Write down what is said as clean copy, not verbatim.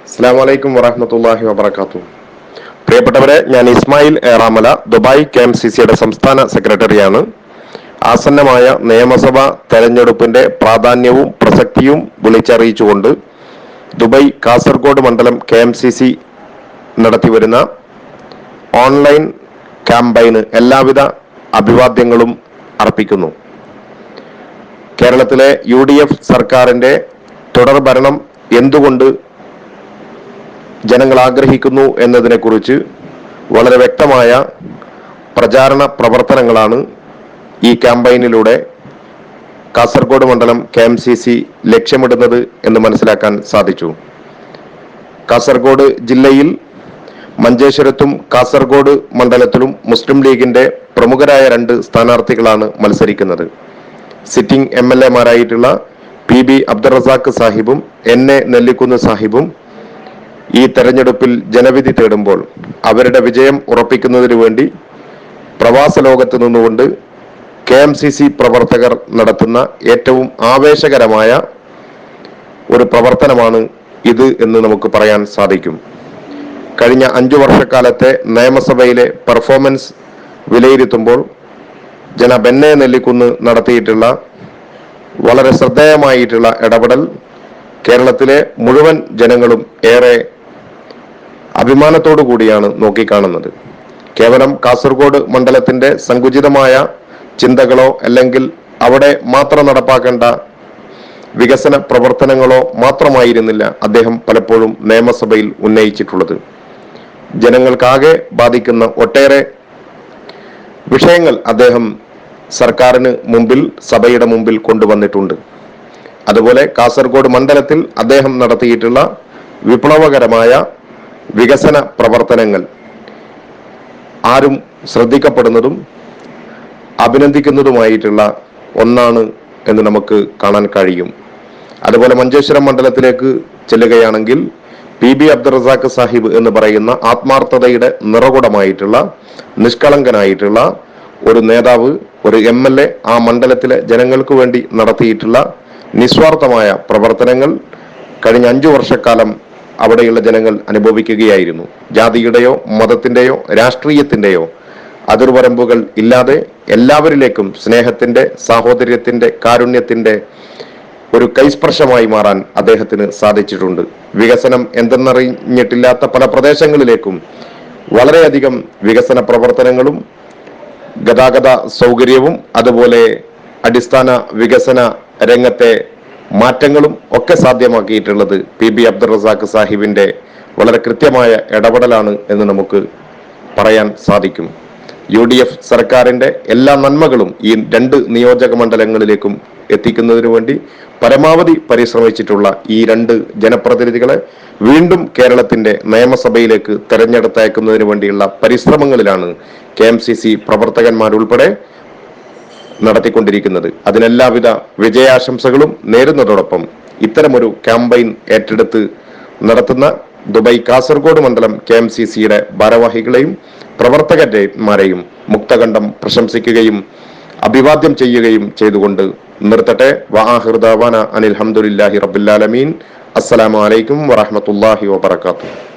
അസ്സലാമലൈക്കും വറഹ്മത്തുള്ളാഹി വബറകാതുഹു. പ്രിയപ്പെട്ടവരെ, ഞാൻ ഇസ്മായിൽ ഏറാമല, ദുബായ് KMCCയുടെ സംസ്ഥാന സെക്രട്ടറിയാണ്. ആസന്നമായ നിയമസഭാ തെരഞ്ഞെടുപ്പിന്റെ പ്രാധാന്യവും പ്രസക്തിയും വിളിച്ചറിയിച്ചുകൊണ്ട് ദുബായ് കാസർഗോഡ് മണ്ഡലം KMCC നടത്തിവരുന്ന ഓൺലൈൻ ക്യാമ്പയിന് എല്ലാവിധ അഭിവാദ്യങ്ങളും അർപ്പിക്കുന്നു. കേരളത്തിലെ UDF സർക്കാരിന്റെ തുടർ ഭരണം എന്തുകൊണ്ട് ജനങ്ങൾ ആഗ്രഹിക്കുന്നു എന്നതിനെക്കുറിച്ച് വളരെ വ്യക്തമായ പ്രചാരണ പ്രവർത്തനങ്ങളാണ് ഈ ക്യാമ്പയിനിലൂടെ കാസർഗോഡ് മണ്ഡലം KMCC ലക്ഷ്യമിടുന്നത് എന്ന് മനസ്സിലാക്കാൻ സാധിച്ചു. കാസർഗോഡ് ജില്ലയിൽ മഞ്ചേശ്വരത്തും കാസർഗോഡ് മണ്ഡലത്തിലും മുസ്ലിം ലീഗിന്റെ പ്രമുഖരായ 2 സ്ഥാനാർത്ഥികളാണ് മത്സരിക്കുന്നത്. സിറ്റിംഗ് MLA മാരായിട്ടുള്ള PB അബ്ദുൾ റസാഖ് സാഹിബും NA നെല്ലിക്കുന്ന് സാഹിബും ഈ തെരഞ്ഞെടുപ്പിൽ ജനവിധി തേടുമ്പോൾ അവരുടെ വിജയം ഉറപ്പിക്കുന്നതിനു വേണ്ടി പ്രവാസ ലോകത്ത് നിന്നുകൊണ്ട് KMCC പ്രവർത്തകർ നടത്തുന്ന ഏറ്റവും ആവേശകരമായ ഒരു പ്രവർത്തനമാണ് ഇത് എന്ന് നമുക്ക് പറയാൻ സാധിക്കും. കഴിഞ്ഞ 5 വർഷക്കാലത്തെ നിയമസഭയിലെ പെർഫോമൻസ് വിലയിരുത്തുമ്പോൾ ജനാബ് NA നെല്ലിക്കുന്ന് നടത്തിയിട്ടുള്ള വളരെ ശ്രദ്ധേയമായിട്ടുള്ള ഇടപെടൽ കേരളത്തിലെ മുഴുവൻ ജനങ്ങളും ഏറെ അഭിമാനത്തോടു കൂടിയാണ് നോക്കിക്കാണുന്നത്. കേവലം കാസർഗോഡ് മണ്ഡലത്തിന്റെ സങ്കുചിതമായ ചിന്തകളോ അല്ലെങ്കിൽ അവിടെ മാത്രം നടപ്പാക്കേണ്ട വികസന പ്രവർത്തനങ്ങളോ മാത്രമായിരുന്നില്ല അദ്ദേഹം പലപ്പോഴും നിയമസഭയിൽ ഉന്നയിച്ചിട്ടുള്ളത്. ജനങ്ങൾക്കാകെ ബാധിക്കുന്ന ഒട്ടേറെ വിഷയങ്ങൾ അദ്ദേഹം സർക്കാരിന് മുമ്പിൽ, സഭയുടെ മുമ്പിൽ കൊണ്ടുവന്നിട്ടുണ്ട്. അതുപോലെ കാസർഗോഡ് മണ്ഡലത്തിൽ അദ്ദേഹം നടത്തിയിട്ടുള്ള വിപ്ലവകരമായ വികസന പ്രവർത്തനങ്ങൾ ആരും ശ്രദ്ധിക്കപ്പെടുന്നതും അഭിനന്ദിക്കുന്നതുമായിട്ടുള്ള ഒന്നാണ് എന്ന് നമുക്ക് കാണാൻ കഴിയും. അതുപോലെ മഞ്ചേശ്വരം മണ്ഡലത്തിലേക്ക് ചെല്ലുകയാണെങ്കിൽ PB അബ്ദുൾ റസാഖ് സാഹിബ് എന്ന് പറയുന്ന ആത്മാർത്ഥതയുടെ നിറകുടമായിട്ടുള്ള നിഷ്കളങ്കനായിട്ടുള്ള ഒരു നേതാവ്, ഒരു MLA ആ മണ്ഡലത്തിലെ ജനങ്ങൾക്ക് വേണ്ടി നടത്തിയിട്ടുള്ള നിസ്വാർത്ഥമായ പ്രവർത്തനങ്ങൾ കഴിഞ്ഞ 5 വർഷക്കാലം അവിടെയുള്ള ജനങ്ങൾ അനുഭവിക്കുകയായിരുന്നു. ജാതിയുടെയോ മതത്തിന്റെയോ രാഷ്ട്രീയത്തിന്റെയോ അതിർവരമ്പുകൾ ഇല്ലാതെ എല്ലാവരിലേക്കും സ്നേഹത്തിന്റെ, സാഹോദര്യത്തിന്റെ, കാരുണ്യത്തിന്റെ ഒരു കൈസ്പർശമായി മാറാൻ അദ്ദേഹത്തിന് സാധിച്ചിട്ടുണ്ട്. വികസനം എന്തെന്നറിഞ്ഞിട്ടില്ലാത്ത പല പ്രദേശങ്ങളിലേക്കും വളരെയധികം വികസന പ്രവർത്തനങ്ങളും ഗതാഗത സൗകര്യവും അതുപോലെ അടിസ്ഥാന വികസന രംഗത്തെ മാറ്റങ്ങളും ഒക്കെ സാധ്യമാക്കിയിട്ടുള്ളത് PB അബ്ദുൾ റസാഖ് സാഹിബിന്റെ വളരെ കൃത്യമായ ഇടപെടലാണ് എന്ന് നമുക്ക് പറയാൻ സാധിക്കും. UDF സർക്കാരിന്റെ എല്ലാ നന്മകളും ഈ 2 നിയോജക മണ്ഡലങ്ങളിലേക്കും എത്തിക്കുന്നതിനു വേണ്ടി പരമാവധി പരിശ്രമിച്ചിട്ടുള്ള ഈ 2 ജനപ്രതിനിധികളെ വീണ്ടും കേരളത്തിന്റെ നിയമസഭയിലേക്ക് തെരഞ്ഞെടുത്തയക്കുന്നതിന് വേണ്ടിയുള്ള പരിശ്രമങ്ങളിലാണ് KMCC പ്രവർത്തകന്മാരുൾപ്പെടെ നടത്തിക്കൊണ്ടിരിക്കുന്നത്. അതിനെല്ലാവിധ വിജയാശംസകളും നേരുന്നതോടൊപ്പം ഇത്തരമൊരു ക്യാമ്പയിൻ ഏറ്റെടുത്ത് നടത്തുന്ന ദുബായ് കാസർഗോഡ് മണ്ഡലം KMCCയുടെ ഭാരവാഹികളെയും പ്രവർത്തകന്മാരെയും മുക്തകണ്ഠം പ്രശംസിക്കുകയും അഭിവാദ്യം ചെയ്യുകയും ചെയ്തുകൊണ്ട് നിർത്തട്ടെ. വആഖിറു ദഅവാന അനിൽ ഹംദുലില്ലാഹി റബ്ബിൽ ആലമീൻ. അസ്സലാമു അലൈക്കും വറഹ്മത്തുള്ളാഹി വബറകാതുഹു.